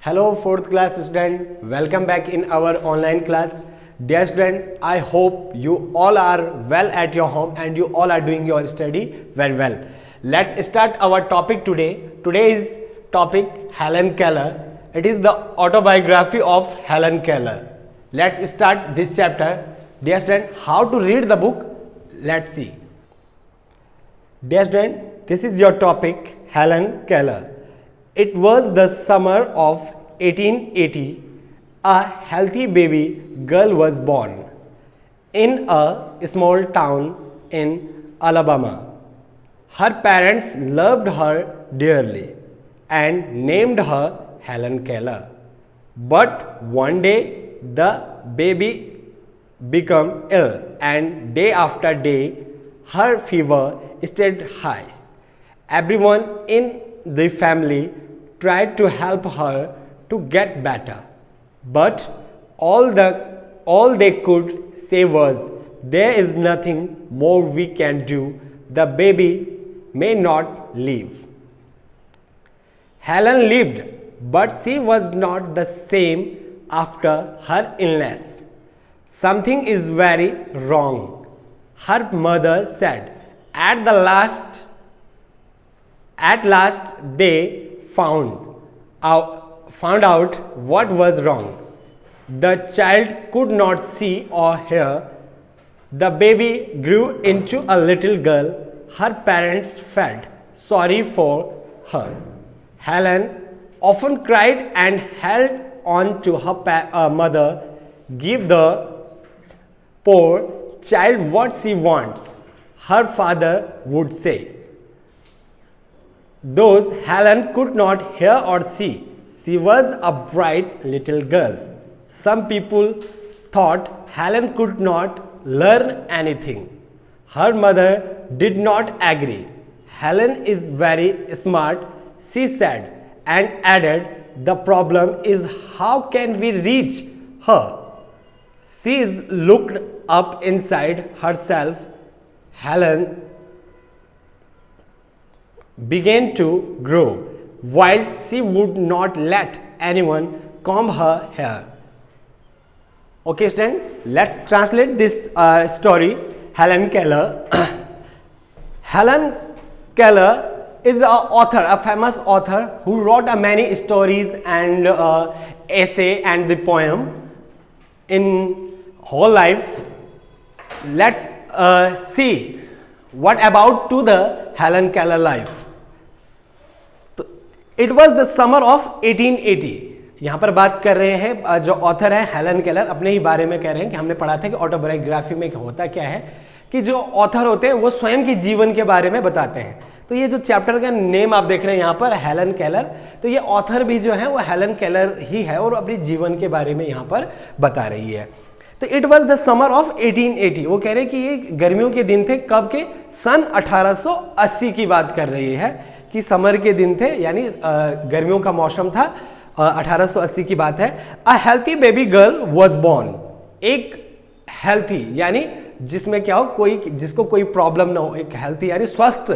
Hello, fourth class student. Welcome back in our online class. Dear student, I hope you all are well at your home and you all are doing your study very well. Let's start our topic today. Today's topic Helen Keller. It is the autobiography of Helen Keller. Let's start this chapter. Dear student, how to read the book? Let's see. Dear student, this is your topic Helen Keller. It was the summer of 1880. A healthy baby girl was born in a small town in Alabama. Her parents loved her dearly and named her Helen Keller. But one day the baby became ill, and day after day her fever stayed high. Everyone in the family tried to help her to get better, but all they could say was, "There is nothing more we can do. The baby may not live." Helen lived, but she was not the same after her illness. "Something is very wrong," her mother said. At last they found out what was wrong. The child could not see or hear. The baby grew into a little girl. Her parents felt sorry for her. Helen often cried and held on to her mother. "Give the poor child what she wants," her father would say. Though Helen could not hear or see, she was a bright little girl. Some people thought Helen could not learn anything. Her mother did not agree. "Helen is very smart," she said, and added, "The problem is how can we reach her?" She looked up inside herself. Helen began to grow wild. She would not let anyone comb her hair. Okay student, let's translate this story. Helen Keller. Helen Keller is an author, a famous author who wrote many stories and essay and the poem in whole life. Let's see what about to the Helen Keller life. It was the summer of 1880. यहाँ पर बात कर रहे हैं जो author है Helen Keller, अपने ही बारे में कह रहे हैं कि हमने पढ़ा था कि ऑटोबायोग्राफी में होता क्या है कि जो ऑथर होते हैं वो स्वयं के जीवन के बारे में बताते हैं. तो ये जो चैप्टर का नेम आप देख रहे हैं यहाँ पर हेलन केलर, तो ये ऑथर भी जो है वो हेलन केलर ही है और अपने जीवन के बारे में यहाँ पर बता रही है. तो it was the summer of 1880. वो कह रहे हैं कि ये गर्मियों के दिन थे. कब के? सन 1880 की बात कर रही है कि समर के दिन थे, यानी गर्मियों का मौसम था. 1880 की बात है. अ healthy baby girl was born. एक हेल्थी यानी जिसमें क्या हो, कोई जिसको कोई प्रॉब्लम ना हो, एक हेल्थी यानी स्वस्थ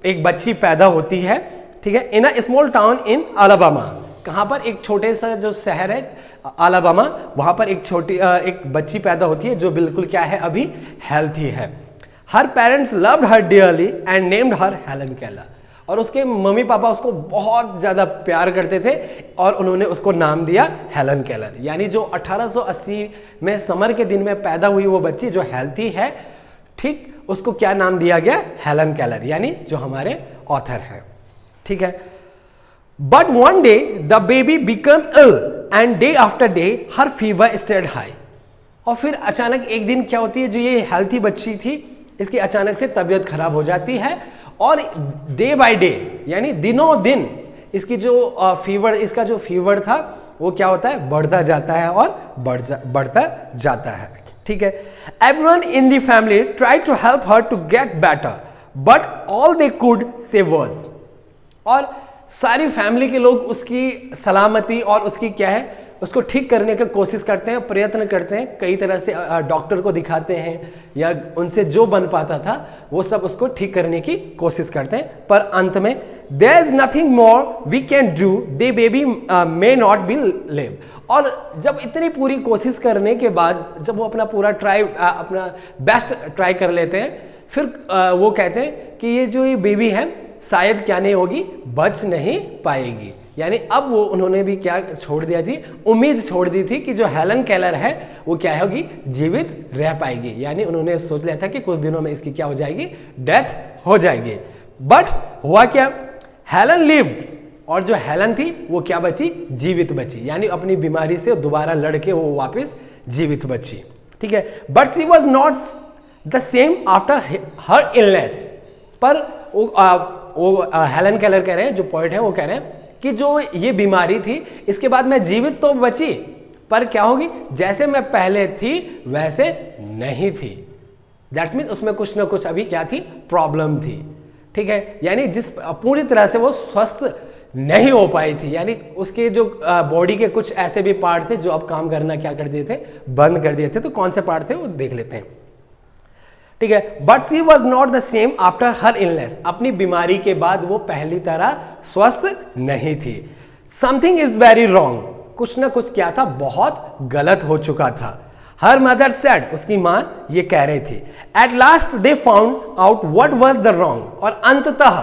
एक बच्ची पैदा होती है. ठीक है. In a small town in Alabama. कहाँ पर? एक छोटे सा जो शहर है अलाबामा, वहां पर एक बच्ची पैदा होती है जो बिल्कुल क्या है, अभी हेल्थी है. Her parents loved her dearly and named her Helen Keller. और उसके मम्मी पापा उसको बहुत ज़्यादा प्यार करते थे और उन्होंने उसको नाम दिया हेलन केलर. यानी जो 1880 में समर के दिन में पैदा हुई वो बच्ची जो हेल्थी है, ठीक, उसको क्या नाम दिया गया? हेलन केलर, यानी जो हमारे ऑथर हैं. ठीक है. But one day the baby become ill and day after day her fever stayed high. और फिर अचानक एक दिन क्या होती है, जो ये हेल्थी बच्ची थी इसकी अचानक से तबीयत खराब हो जाती है और डे बाय डे यानी दिनों दिन इसकी जो फीवर, इसका जो फीवर था वो क्या होता है, बढ़ता जाता है और बढ़ता जाता है. ठीक है. Everyone in the family try to help her to get better but all they could say was. और सारी फैमिली के लोग उसकी सलामती और उसकी क्या है, उसको ठीक करने की कोशिश करते हैं, प्रयत्न करते हैं, कई तरह से डॉक्टर को दिखाते हैं या उनसे जो बन पाता था वो सब उसको ठीक करने की कोशिश करते हैं, पर अंत में there is nothing more we can do, the baby may not be live. और जब इतनी पूरी कोशिश करने के बाद जब वो अपना पूरा अपना बेस्ट ट्राई कर लेते हैं, फिर वो कहते हैं कि ये जो ये बेबी है शायद क्या नहीं होगी, बच नहीं पाएगी। यानी अब वो उन्होंने भी क्या छोड़ दिया थी, उम्मीद छोड़ दी थी कि जो हेलन केलर है वो क्या होगी, जीवित रह पाएगी। यानी उन्होंने सोच लिया था कि कुछ दिनों में इसकी क्या हो जाएगी, डेथ हो जाएगी। बट हुआ क्या, हेलन लिव्ड, और जो हेलन थी वो क्या बची, जीवित बची। यानी अपनी बीमारी से दोबारा लड़के वो वापस जीवित बची। ठीक है, but she was not the same after her illness. पर वो हेलन केलर कह रहे हैं, जो पॉइंट है वो कह रहे हैं कि जो ये बीमारी थी इसके बाद मैं जीवित तो बची, पर क्या होगी, जैसे मैं पहले थी वैसे नहीं थी। दैट्स मीन उसमें कुछ ना कुछ अभी क्या थी, प्रॉब्लम थी। ठीक है, यानी जिस पूरी तरह से वो स्वस्थ नहीं हो पाई थी। यानी उसके जो बॉडी के कुछ ऐसे भी पार्ट थे जो अब काम करना क्या कर दिए थे, बंद कर दिए थे। तो कौन से पार्ट थे वो देख लेते हैं। ठीक है, but she was not the same after her illness. अपनी बीमारी के बाद वो पहली तरह स्वस्थ नहीं थी। समथिंग इज वेरी रॉन्ग, कुछ ना कुछ क्या था, बहुत गलत हो चुका था। हर मदर सेड, उसकी मां ये कह रही थी। At last they found out what was the wrong, और अंततः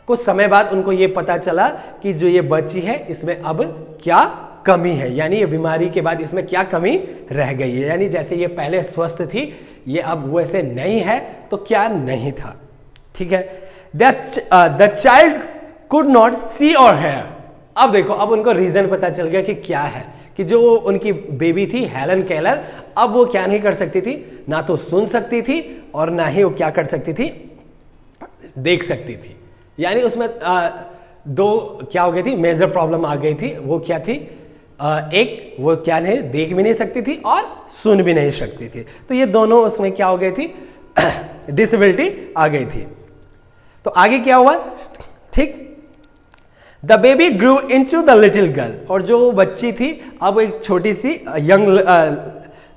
कुछ समय बाद उनको ये पता चला कि जो ये बच्ची है इसमें अब क्या कमी है। यानी ये बीमारी के बाद इसमें क्या कमी रह गई है। यानी जैसे ये पहले स्वस्थ थी, ये अब वैसे नहीं है, तो क्या नहीं था। ठीक है, द चाइल्ड कुड नॉट सी और हेयर। अब देखो, अब उनको रीजन पता चल गया कि क्या है, कि जो उनकी बेबी थी हेलन केलर, अब वो क्या नहीं कर सकती थी, ना तो सुन सकती थी और ना ही वो क्या कर सकती थी, देख सकती थी। यानी उसमें दो क्या हो गई थी, मेजर प्रॉब्लम आ गई थी। वो क्या थी, एक वो क्या नहीं, देख भी नहीं सकती थी और सुन भी नहीं सकती थी। तो ये दोनों उसमें क्या हो गई थी, डिसेबिलिटी आ गई थी। तो आगे क्या हुआ, ठीक, the baby grew into the little girl, और जो बच्ची थी अब एक छोटी सी यंग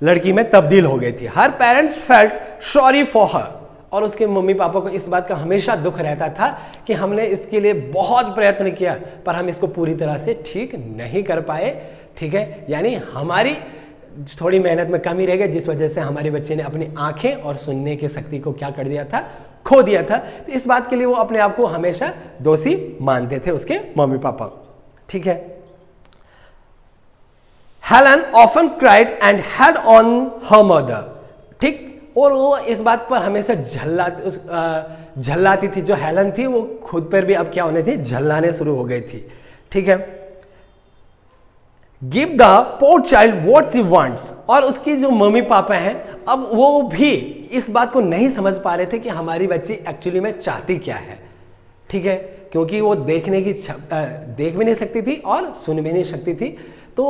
लड़की में तब्दील हो गई थी। Her parents felt sorry for her, और उसके मम्मी पापा को इस बात का हमेशा दुख रहता था कि हमने इसके लिए बहुत प्रयत्न किया पर हम इसको पूरी तरह से ठीक नहीं कर पाए। ठीक है, यानी हमारी थोड़ी मेहनत में कमी रह गई, जिस वजह से हमारे बच्चे ने अपनी आंखें और सुनने की शक्ति को क्या कर दिया था, खो दिया था। तो इस बात के लिए वो अपने आप को हमेशा दोषी मानते थे, उसके मम्मी पापा। ठीक है, Helen often cried and head on her mother. ठीक, और वो इस बात पर हमेशा झल्लाती थी। जो हेलन थी वो खुद पर भी अब क्या होने थी, झल्लाने शुरू हो गई थी। ठीक है, give the poor child what she wants, और उसकी जो मम्मी पापा हैं अब वो भी इस बात को नहीं समझ पा रहे थे कि हमारी बच्ची एक्चुअली में चाहती क्या है। ठीक है, क्योंकि वो देख भी नहीं सकती थी और सुन भी नहीं सकती थी। तो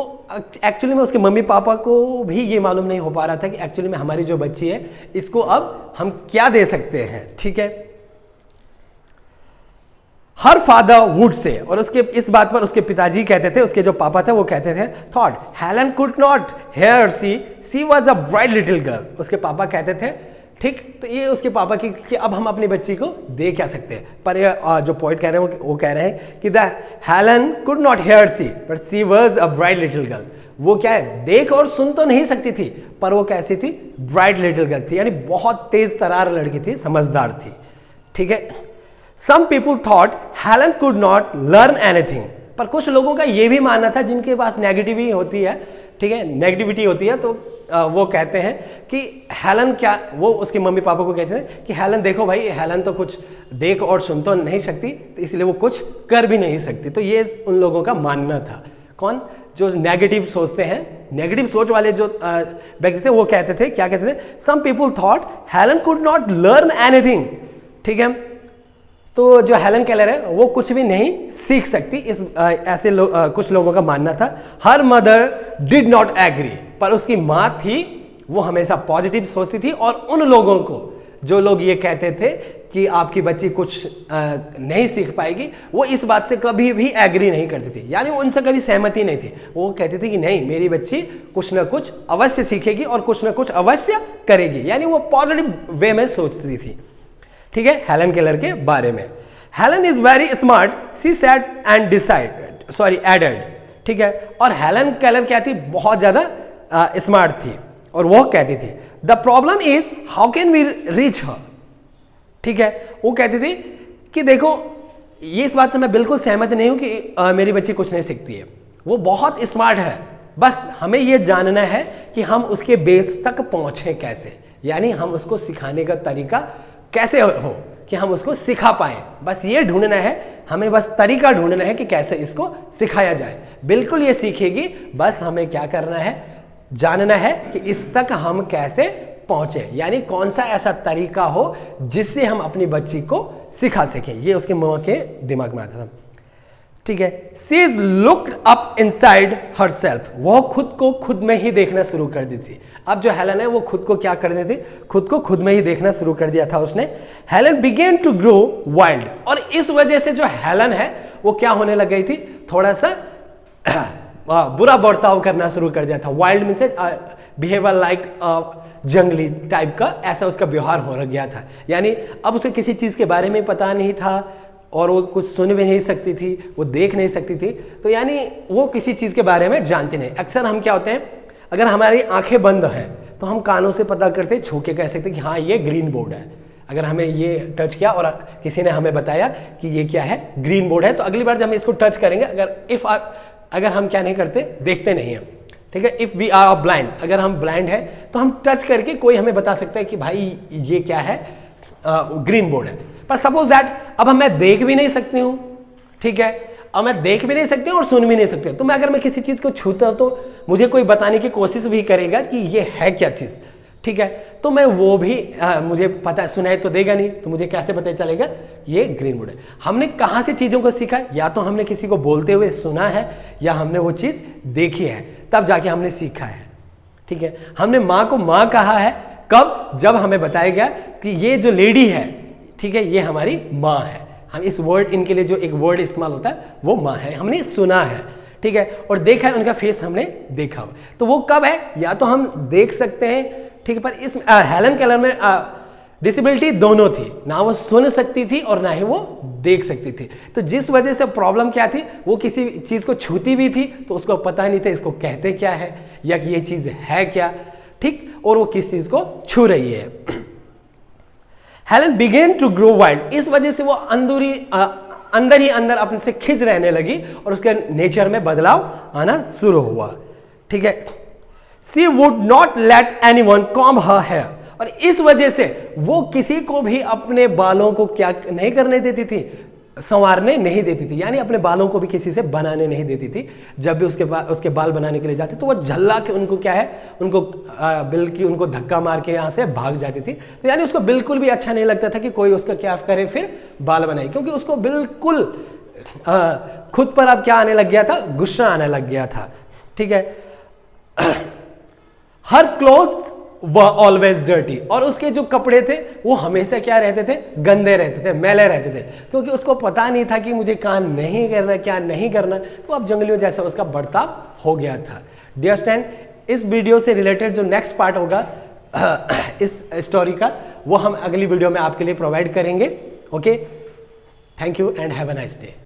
एक्चुअली में उसके मम्मी पापा को भी ये मालूम नहीं हो पा रहा था कि एक्चुअली में हमारी जो बच्ची है इसको अब हम क्या दे सकते हैं। ठीक है, हर फादर वुड से, और उसके इस बात पर उसके पिताजी कहते थे, उसके जो पापा थे वो कहते थे, thought Helen could not hear C was a bright little girl. उसके पापा कहते थे, ठीक, तो ये उसके पापा की कि अब हम अपनी बच्ची को दे क्या सकते हैं। पर जो पॉइंट कह रहे हैं वो कह रहे हैं कि the Helen could not hear see but she was a bright little girl. वो क्या है, देख और सुन तो नहीं सकती थी, पर वो कैसी थी, ब्राइट लिटिल गर्ल थी। यानी बहुत तेज तरार लड़की थी, समझदार थी। ठीक है, some people thought Helen could not learn anything, पर कुछ लोगों का ये भी मानना था जिनके पास नेगेटिविटी होती है। ठीक है, नेगेटिविटी होती है, तो वो कहते हैं कि हेलन क्या, वो उसके मम्मी पापा को कहते हैं कि हेलन देखो भाई, हेलन तो कुछ देख और सुन तो नहीं सकती, तो इसलिए वो कुछ कर भी नहीं सकती। तो ये उन लोगों का मानना था। कौन, जो नेगेटिव सोचते हैं, नेगेटिव सोच वाले जो व्यक्ति थे वो कहते थे, क्या कहते थे, some people thought Helen could not learn anything. ठीक है, तो जो हेलन केलर है वो कुछ भी नहीं सीख सकती, इस ऐसे कुछ लोगों का मानना था। Her mother did not agree, पर उसकी माँ थी वो हमेशा पॉजिटिव सोचती थी, और उन लोगों को जो लोग ये कहते थे कि आपकी बच्ची कुछ नहीं सीख पाएगी, वो इस बात से कभी भी एग्री नहीं करती थी। यानी वो उनसे कभी सहमति नहीं थी। वो कहती थी कि नहीं, मेरी बच्ची कुछ ना कुछ अवश्य सीखेगी और कुछ ना कुछ अवश्य करेगी। यानी वो पॉजिटिव वे में सोचती थी। ठीक है, हेलन केलर के बारे में। Helen is very smart, she said and decide sorry added, ठीक है। और हेलन केलर क्या थी, बहुत ज्यादा स्मार्ट थी और वो कहती थी the problem is how can we reach her, ठीक है। वो कहती थी कि देखो, ये इस बात से मैं बिल्कुल सहमत नहीं हूं कि मेरी बच्ची कुछ नहीं सीखती है, वो बहुत स्मार्ट है, बस हमें ये जानना है कि हम उसके बेस तक पहुंचे कैसे, यानी हम उसको सिखाने का तरीका कैसे हो कि हम उसको सिखा पाए, बस ये ढूंढना है हमें, बस तरीका ढूंढना है कि कैसे इसको सिखाया जाए। बिल्कुल ये सीखेगी, बस हमें क्या करना है, जानना है कि इस तक हम कैसे पहुंचे, यानी कौन सा ऐसा तरीका हो जिससे हम अपनी बच्ची को सिखा सकें। ये उसके मां के दिमाग में आता था, ठीक है। She is looked up inside herself, वो खुद को खुद में ही देखना शुरू कर दी थी। अब जो हेलन है वो खुद को क्या कर दी थी, खुद को खुद में ही देखना शुरू कर दिया था उसने। Helen began to grow wild, और इस वजह से जो हेलन है वो क्या होने लग गई थी, थोड़ा सा बुरा बर्ताव करना शुरू कर दिया था। वाइल्ड मीन से बिहेवियर लाइक जंगली टाइप का, ऐसा उसका व्यवहार हो गया था। यानी अब उसे किसी चीज के बारे में पता नहीं था और वो कुछ सुन भी नहीं सकती थी, वो देख नहीं सकती थी, तो यानी वो किसी चीज के बारे में जानती नहीं। अक्सर हम क्या होते हैं, अगर हमारी आंखें बंद हैं तो हम कानों से पता करते, छू के कह सकते कि हाँ ये ग्रीन बोर्ड है। अगर हमें ये टच किया और किसी ने हमें बताया कि ये क्या है, ग्रीन बोर्ड है, तो अगली बार जब हम इसको टच करेंगे, अगर हम क्या नहीं करते, देखते नहीं हैं, ठीक है। इफ वी आर ब्लाइंड, अगर हम ब्लाइंड है तो हम टच करके कोई हमें बता सकता है कि भाई ये क्या है, ग्रीन बोर्ड है। पर सपोज दैट अब मैं देख भी नहीं सकती हूं, ठीक है, अब मैं देख भी नहीं सकती हूं और सुन भी नहीं सकती हूं, तो अगर मैं किसी चीज को छूता हूं तो मुझे कोई बताने की कोशिश भी करेगा कि ये है क्या चीज, ठीक है, तो मैं वो भी मुझे पता सुनाई तो देगा नहीं, तो मुझे कैसे पता चलेगा ये ग्रीन बोर्ड है। हमने कहां से चीजों को सीखा, या तो हमने किसी को बोलते हुए सुना है या हमने वो चीज देखी है, तब जाके हमने सीखा है, ठीक है। हमने माँ को माँ कहा है कब, जब हमें बताया गया कि ये जो लेडी है, ठीक है, ये हमारी माँ है। हम इस वर्ड, इनके लिए जो एक वर्ड इस्तेमाल होता है वो माँ है, हमने सुना है, ठीक है, और देखा है, उनका फेस हमने देखा हो। तो वो कब है, या तो हम देख सकते हैं, ठीक है, पर इस हेलन केलर में डिसेबिलिटी दोनों थी, ना वो सुन सकती थी और ना ही वो देख सकती थी। तो जिस वजह से प्रॉब्लम क्या थी, वो किसी चीज को छूती भी थी तो उसको पता नहीं था इसको कहते क्या है या कि ये चीज है क्या, ठीक, और वो किस चीज को छू रही है। Helen began to grow wild, इस वजह से वो अंदर ही अंदर अपने से खिंच रहने लगी और उसके नेचर में बदलाव आना शुरू हुआ, ठीक है। She would not let anyone comb her hair, और इस वजह से वो किसी को भी अपने बालों को क्या नहीं करने देती थी, संवारने नहीं देती थी, यानी अपने बालों को भी किसी से बनाने नहीं देती थी। जब भी उसके बाल बनाने के लिए जाते तो वो झल्ला के उनको क्या है, उनको बिल्कुल उनको धक्का मार के यहाँ से भाग जाती थी। तो यानी उसको बिल्कुल भी अच्छा नहीं लगता था कि कोई उसका क्या करे, फिर बाल बनाए, क्योंकि उसको बिल्कुल खुद पर अब क्या आने लग गया था, गुस्सा आने लग गया था, ठीक है। हर क्लोथ्स वर ऑलवेज डर्टी, और उसके जो कपड़े थे वो हमेशा क्या रहते थे, गंदे रहते थे, मैले रहते थे, क्योंकि उसको पता नहीं था कि मुझे काम नहीं करना, क्या नहीं करना, तो अब जंगलियों जैसा उसका बर्ताव हो गया था। डियर स्टूडेंट, इस वीडियो से रिलेटेड जो नेक्स्ट पार्ट होगा इस स्टोरी का, वो हम अगली वीडियो में आपके लिए प्रोवाइड करेंगे। Okay, thank you and have a nice day.